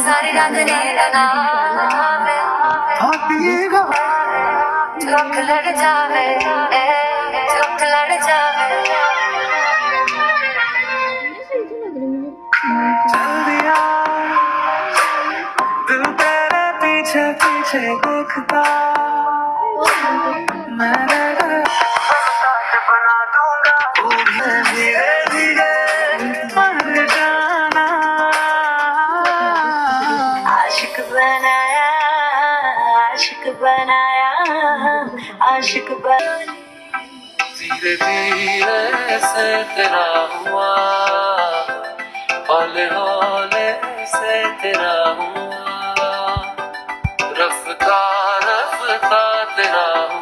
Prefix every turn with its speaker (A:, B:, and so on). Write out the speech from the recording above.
A: सारी रात नींद ना आवे, धुक लड़ जावे, धुक लड़ जावे। दिल तेरे पीछे पीछे देखता, मैं बना दूंगा धीरे धीरे मर जाना। आशिक बनाया, आशिक बनाया, आशिक बनाया। धीरे धीरे से तेरा हुआ, हौले हौले से तेरा हुआ, रफ्ता रफ्ता तेरा हुआ।